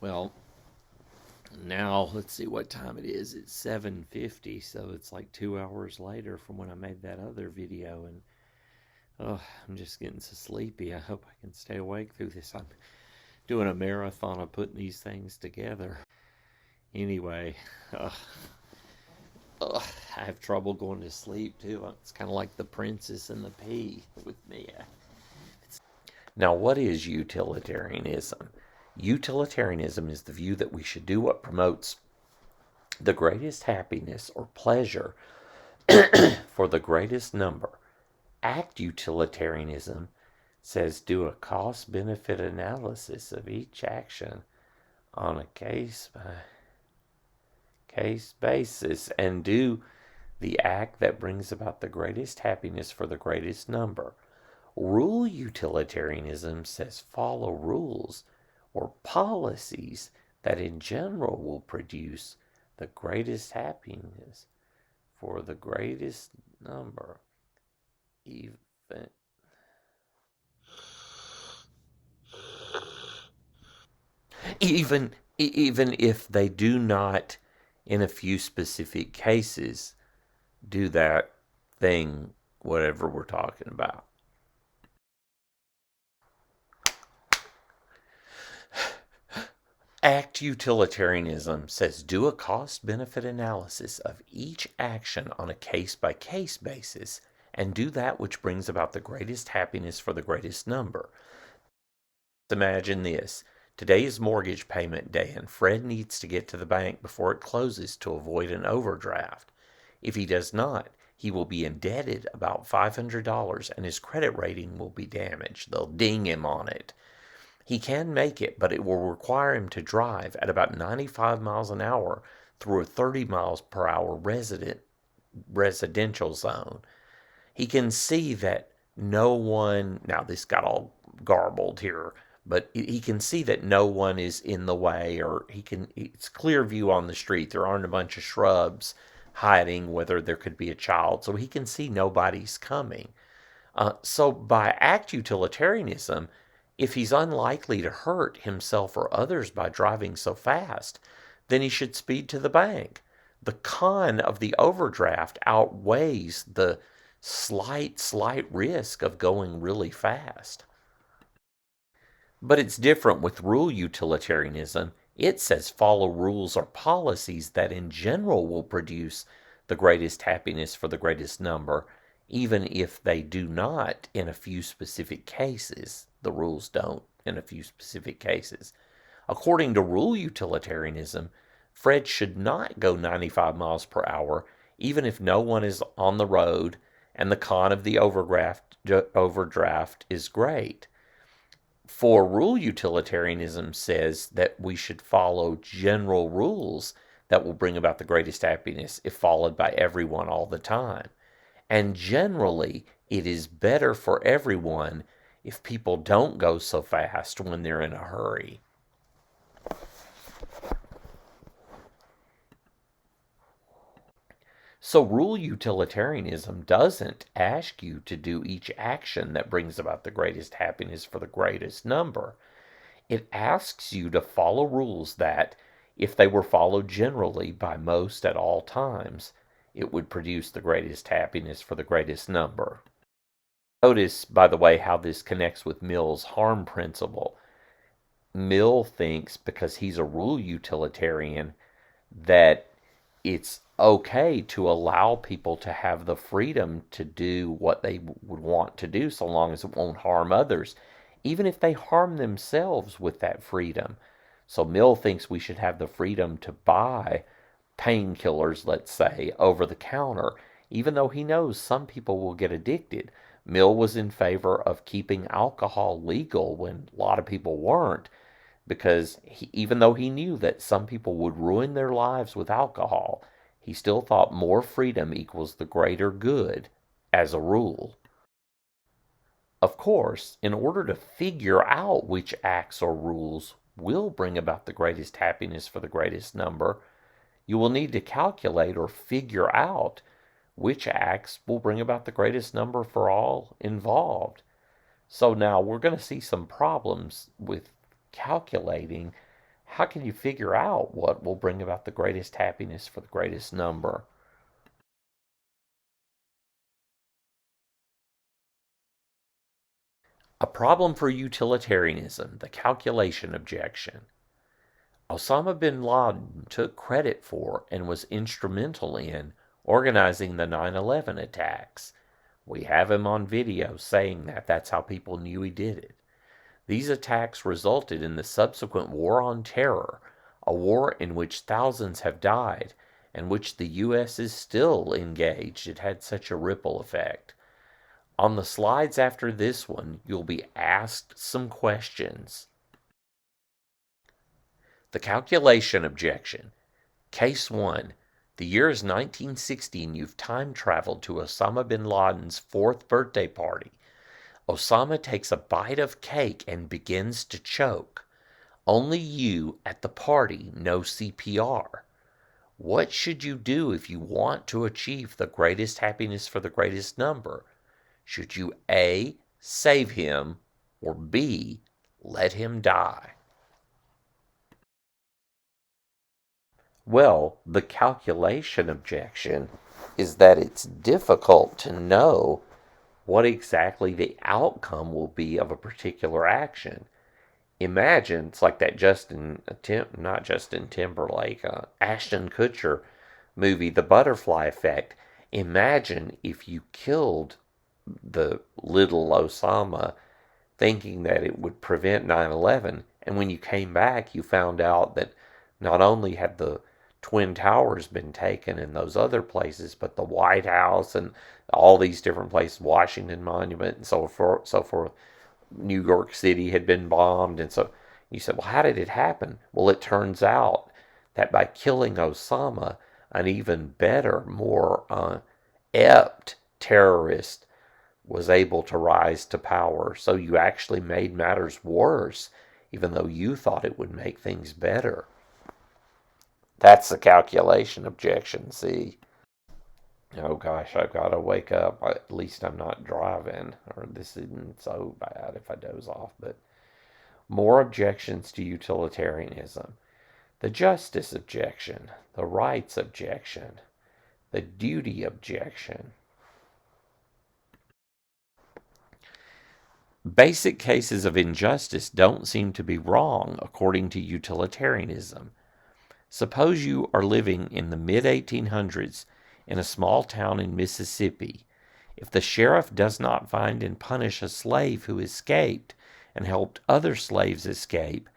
Well, now let's see what time it is. It's 7:50, so it's like 2 hours later from when I made that other video, and I'm just getting so sleepy. I hope I can stay awake through this. I'm doing a marathon of putting these things together. Anyway, I have trouble going to sleep too. It's kind of like the Princess and the Pea with me. Now, what is utilitarianism? Utilitarianism is the view that we should do what promotes the greatest happiness or pleasure for the greatest number. Act utilitarianism says do a cost-benefit analysis of each action on a case-by-case basis and do the act that brings about the greatest happiness for the greatest number. Rule utilitarianism says follow rules or policies that in general will produce the greatest happiness for the greatest number, even if they do not, in a few specific cases, do that thing, whatever we're talking about. Act utilitarianism says do a cost-benefit analysis of each action on a case-by-case basis and do that which brings about the greatest happiness for the greatest number. Imagine this. Today is mortgage payment day and Fred needs to get to the bank before it closes to avoid an overdraft. If he does not, he will be indebted about $500 and his credit rating will be damaged. They'll ding him on it. He can make it, but it will require him to drive at about 95 miles an hour through a 30 miles per hour residential zone. He can see that no one, now this got all garbled here, but he can see that no one is in the way, or it's clear view on the street. There aren't a bunch of shrubs hiding whether there could be a child, so he can see nobody's coming. So by act utilitarianism, if he's unlikely to hurt himself or others by driving so fast, then he should speed to the bank. The con of the overdraft outweighs the slight risk of going really fast. But it's different with rule utilitarianism. It says follow rules or policies that in general will produce the greatest happiness for the greatest number, even if they do not in a few specific cases. The rules don't in a few specific cases. According to rule utilitarianism, Fred should not go 95 miles per hour even if no one is on the road and the con of the overdraft is great. For rule utilitarianism says that we should follow general rules that will bring about the greatest happiness if followed by everyone all the time. And generally, it is better for everyone if people don't go so fast when they're in a hurry. So rule utilitarianism doesn't ask you to do each action that brings about the greatest happiness for the greatest number. It asks you to follow rules that, if they were followed generally by most at all times, it would produce the greatest happiness for the greatest number. Notice, by the way, how this connects with Mill's harm principle. Mill thinks, because he's a rule utilitarian, that it's okay to allow people to have the freedom to do what they would want to do so long as it won't harm others, even if they harm themselves with that freedom. So Mill thinks we should have the freedom to buy painkillers, let's say, over the counter, even though he knows some people will get addicted. Mill was in favor of keeping alcohol legal when a lot of people weren't, because even though he knew that some people would ruin their lives with alcohol, he still thought more freedom equals the greater good as a rule. Of course, in order to figure out which acts or rules will bring about the greatest happiness for the greatest number, you will need to calculate or figure out which acts will bring about the greatest number for all involved. So now we're going to see some problems with calculating how can you figure out what will bring about the greatest happiness for the greatest number? A problem for utilitarianism, the calculation objection. Osama bin Laden took credit for and was instrumental in organizing the 9/11 attacks. We have him on video saying that. That's how people knew he did it. These attacks resulted in the subsequent War on Terror, a war in which thousands have died, and which the U.S. is still engaged. It had such a ripple effect. On the slides after this one, you'll be asked some questions. The calculation objection. Case 1. The year is 1960 and you've time traveled to Osama bin Laden's 4th birthday party. Osama takes a bite of cake and begins to choke. Only you at the party know CPR. What should you do if you want to achieve the greatest happiness for the greatest number? Should you A, save him, or B, let him die? Well, the calculation objection is that it's difficult to know what exactly the outcome will be of a particular action. Imagine, it's like that not Justin Timberlake, Ashton Kutcher movie, The Butterfly Effect. Imagine if you killed the little Osama thinking that it would prevent 9/11, and when you came back, you found out that not only had the Twin Towers been taken and those other places, but the White House and all these different places, Washington Monument and so forth, New York City had been bombed. And so you said, well, how did it happen? Well, it turns out that by killing Osama, an even better, more apt terrorist was able to rise to power. So you actually made matters worse, even though you thought it would make things better. That's the calculation objection, see? Oh gosh, I've got to wake up. At least I'm not driving, or this isn't so bad if I doze off. But more objections to utilitarianism. The justice objection, the rights objection, the duty objection. Basic cases of injustice don't seem to be wrong according to utilitarianism. Suppose you are living in the mid-1800s in a small town in Mississippi. If the sheriff does not find and punish a slave who escaped and helped other slaves escape,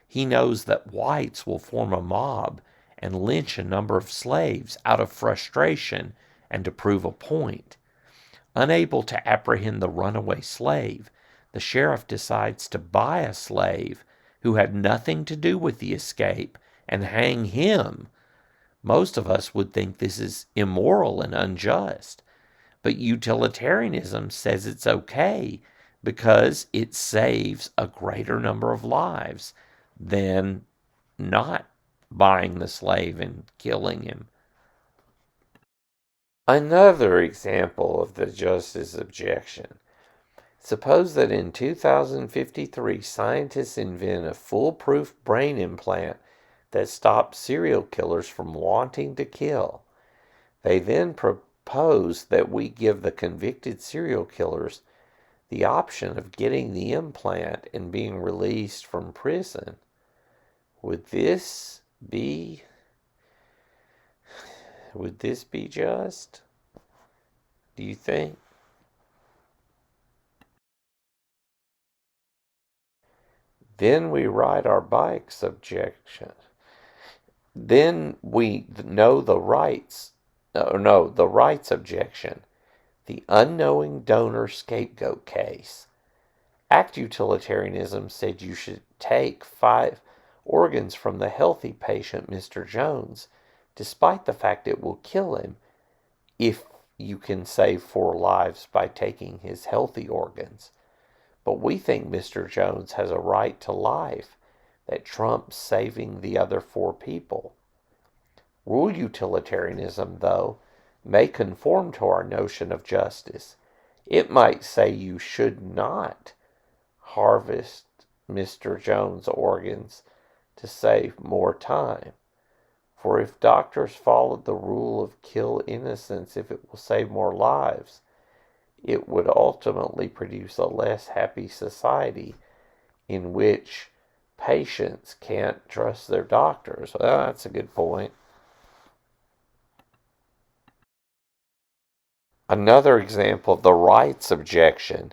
he knows that whites will form a mob and lynch a number of slaves out of frustration and to prove a point. Unable to apprehend the runaway slave, the sheriff decides to buy a slave who had nothing to do with the escape and hang him. Most of us would think this is immoral and unjust, but utilitarianism says it's okay because it saves a greater number of lives than not buying the slave and killing him. Another example of the justice objection. Suppose that in 2053, scientists invent a foolproof brain implant that stops serial killers from wanting to kill. They then propose that we give the convicted serial killers the option of getting the implant and being released from prison. Would this be just? Do you think? Then we ride our bikes objection. Then we know the rights. The rights objection. The unknowing donor scapegoat case. Act Utilitarianism said you should take 5 organs from the healthy patient, Mr. Jones, despite the fact it will kill him if you can save 4 lives by taking his healthy organs. But we think Mr. Jones has a right to life that trumps saving the other 4 people. Rule utilitarianism, though, may conform to our notion of justice. It might say you should not harvest Mr. Jones' organs to save more time. For if doctors followed the rule of kill innocents if it will save more lives, it would ultimately produce a less happy society in which patients can't trust their doctors. Well, that's a good point. Another example of the rights objection.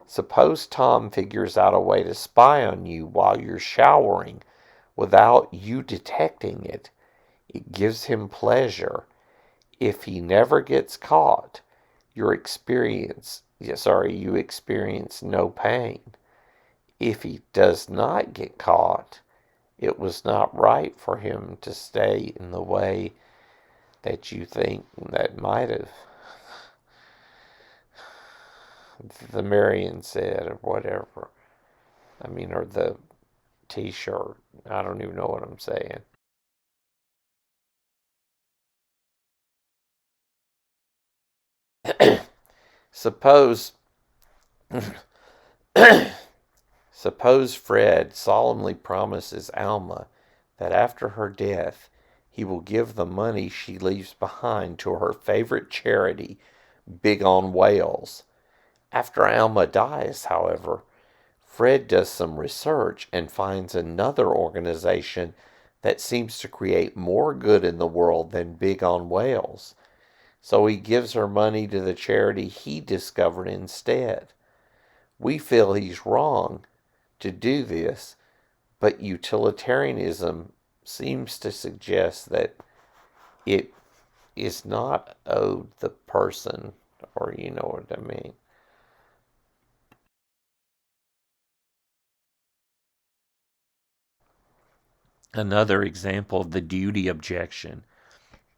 Suppose Tom figures out a way to spy on you while you're showering without you detecting it. It gives him pleasure. If he never gets caught, you experience no pain. If he does not get caught, it was not right for him to stay in the way that you think that might have, the Marion said, or whatever. Or the t-shirt. I don't even know what I'm saying. Suppose Suppose Fred solemnly promises Alma that after her death he will give the money she leaves behind to her favorite charity, Big on Whales. After Alma dies, however, Fred does some research and finds another organization that seems to create more good in the world than Big on Whales. So he gives her money to the charity he discovered instead. We feel he's wrong to do this, but utilitarianism seems to suggest that it is not owed the person, or you know what I mean. Another example of the duty objection.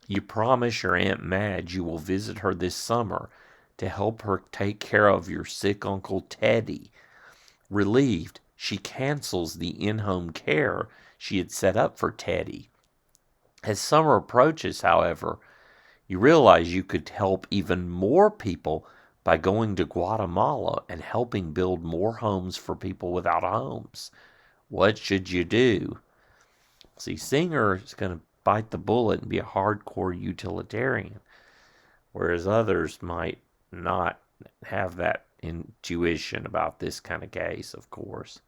You promise your Aunt Madge you will visit her this summer to help her take care of your sick Uncle Teddy. Relieved, she cancels the in-home care she had set up for Teddy. As summer approaches, however, you realize you could help even more people by going to Guatemala and helping build more homes for people without homes. What should you do? See, Singer is going to bite the bullet and be a hardcore utilitarian, whereas others might not have that intuition about this kind of case, of course.